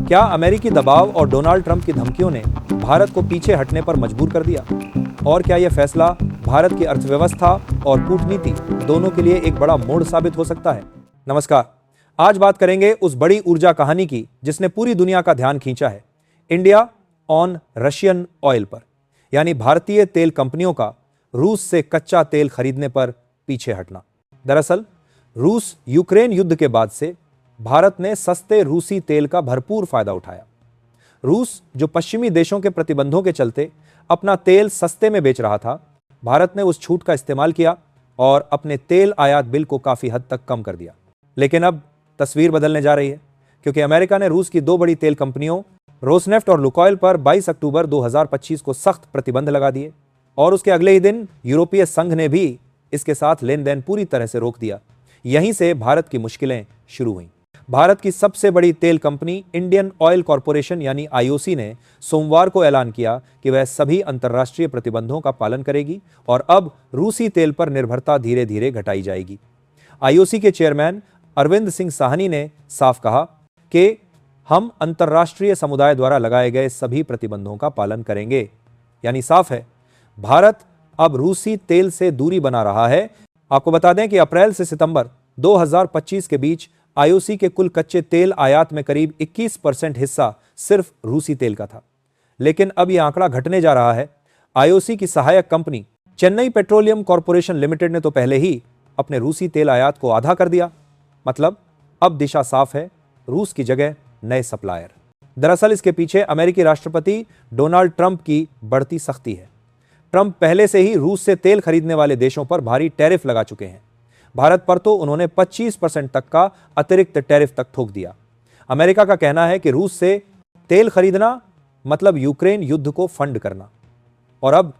क्या अमेरिकी दबाव और डोनाल्ड ट्रंप की धमकियों ने भारत को पीछे हटने पर मजबूर कर दिया? और क्या यह फैसला भारत की अर्थव्यवस्था और कूटनीति दोनों के लिए एक बड़ा मोड़ साबित हो सकता है? नमस्कार, आज बात करेंगे उस बड़ी ऊर्जा कहानी की जिसने पूरी दुनिया का ध्यान खींचा है, इंडिया ऑन रशियन ऑयल पर, यानी भारतीय तेल कंपनियों का रूस से कच्चा तेल खरीदने पर पीछे हटना। दरअसल रूस यूक्रेन युद्ध के बाद से भारत ने सस्ते रूसी तेल का भरपूर फायदा उठाया। रूस, जो पश्चिमी देशों के प्रतिबंधों के चलते अपना तेल सस्ते में बेच रहा था, भारत ने उस छूट का इस्तेमाल किया और अपने तेल आयात बिल को काफी हद तक कम कर दिया। लेकिन अब तस्वीर बदलने जा रही है, क्योंकि अमेरिका ने रूस की दो बड़ी तेल कंपनियों रोसनेफ्ट और लुकोइल पर 22 अक्टूबर 2025 को सख्त प्रतिबंध लगा दिए और उसके अगले ही दिन यूरोपीय संघ ने भी इसके साथ लेन देन पूरी तरह से रोक दिया। यहीं से भारत की मुश्किलें शुरू हुईं। भारत की सबसे बड़ी तेल कंपनी इंडियन ऑयल कॉरपोरेशन यानी आईओसी ने सोमवार को ऐलान किया कि वह सभी अंतर्राष्ट्रीय प्रतिबंधों का पालन करेगी और अब रूसी तेल पर निर्भरता धीरे धीरे घटाई जाएगी। आईओसी के चेयरमैन अरविंद सिंह साहनी ने साफ कहा कि हम अंतर्राष्ट्रीय समुदाय द्वारा लगाए गए सभी प्रतिबंधों का पालन करेंगे। यानी साफ है, भारत अब रूसी तेल से दूरी बना रहा है। आपको बता दें कि अप्रैल से सितंबर 2025 के बीच आईओसी के कुल कच्चे तेल आयात में करीब 21% हिस्सा सिर्फ रूसी तेल का था। लेकिन अब यह आंकड़ा घटने जा रहा है। आईओसी की सहायक company Chennai petroleum corporation limited ने तो पहले ही अपने रूसी तेल आयात को आधा कर दिया। मतलब अब दिशा साफ है, रूस की जगह नए सप्लायर। दरअसल इसके पीछे अमेरिकी राष्ट्रपति डोनाल्ड ट्रंप की बढ़ती सख्ती है। ट्रंप पहले से ही रूस से तेल खरीदने वाले देशों पर भारी टैरिफ लगा चुके हैं। भारत पर तो उन्होंने 25% तक का अतिरिक्त टैरिफ तक ठोक दिया। अमेरिका का कहना है कि रूस से तेल खरीदना मतलब यूक्रेन युद्ध को फंड करना। और अब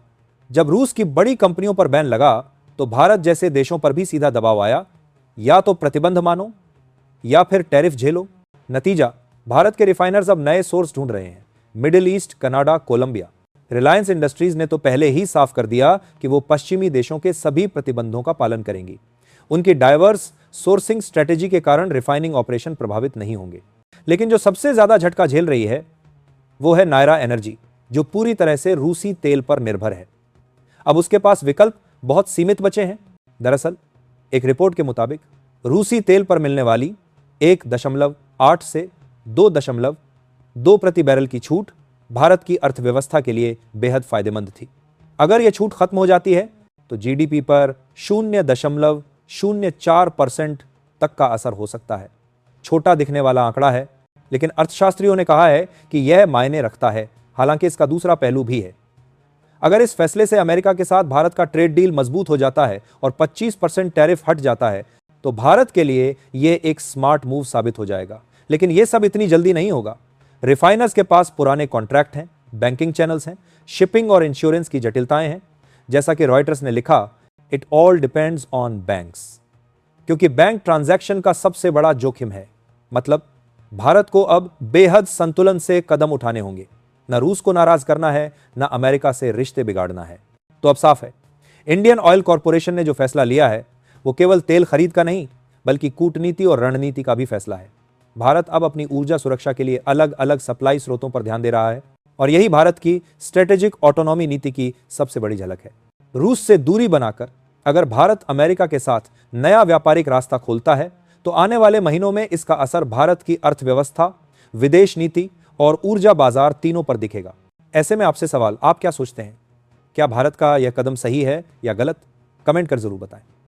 जब रूस की बड़ी कंपनियों पर बैन लगा तो भारत जैसे देशों पर भी सीधा दबाव आया, या तो प्रतिबंध मानो या फिर टैरिफ झेलो। नतीजा, भारत के रिफाइनर्स अब नए सोर्स ढूंढ रहे हैं, middle east, Canada, Colombia. Reliance Industries ने तो पहले ही साफ कर दिया कि वो पश्चिमी देशों के सभी प्रतिबंधों का पालन करेंगी। उनकी डाइवर्स सोर्सिंग स्ट्रेटेजी के कारण रिफाइनिंग ऑपरेशन प्रभावित नहीं होंगे। लेकिन जो सबसे ज्यादा झटका झेल रही है वो है नायरा एनर्जी, जो पूरी तरह से रूसी तेल पर निर्भर है। अब उसके पास विकल्प बहुत सीमित बचे हैं। दरअसल एक रिपोर्ट के मुताबिक रूसी तेल पर मिलने वाली 1.8 से 2.2 प्रति बैरल की छूट भारत की अर्थव्यवस्था के लिए बेहद फायदेमंद थी। अगर यह छूट खत्म हो जाती है तो जीडीपी पर 0.04% तक का असर हो सकता है। छोटा दिखने वाला आंकड़ा है, लेकिन अर्थशास्त्रियों ने कहा है कि यह मायने रखता है। हालांकि इसका दूसरा पहलू भी है। अगर इस फैसले से अमेरिका के साथ भारत का ट्रेड डील मजबूत हो जाता है और 25% टैरिफ हट जाता है तो भारत के लिए यह एक स्मार्ट मूव साबित हो जाएगा। लेकिन यह सब इतनी जल्दी नहीं होगा। रिफाइनर्स के पास पुराने कॉन्ट्रैक्ट हैं, बैंकिंग चैनल्स हैं, शिपिंग और इंश्योरेंस की जटिलताएं हैं। जैसा कि रॉयटर्स ने लिखा, it all depends on banks, क्योंकि बैंक ट्रांजैक्शन का सबसे बड़ा जोखिम है। मतलब भारत को अब बेहद संतुलन से कदम उठाने होंगे। न रूस को नाराज करना है, न अमेरिका से रिश्ते बिगाड़ना है। तो अब साफ है, इंडियन ऑयल कॉरपोरेशन ने जो फैसला लिया है वो केवल तेल खरीद का नहीं, बल्कि कूटनीति और रणनीति का भी फैसला है। भारत अब अपनी ऊर्जा सुरक्षा के लिए अलग अलग सप्लाई स्रोतों पर ध्यान दे रहा है और यही भारत की स्ट्रेटेजिक ऑटोनॉमी नीति की सबसे बड़ी झलक है। रूस से दूरी बनाकर अगर भारत अमेरिका के साथ नया व्यापारिक रास्ता खोलता है तो आने वाले महीनों में इसका असर भारत की अर्थव्यवस्था, विदेश नीति और ऊर्जा बाजार तीनों पर दिखेगा। ऐसे में आपसे सवाल, आप क्या सोचते हैं? क्या भारत का यह कदम सही है या गलत? कमेंट कर जरूर बताएं।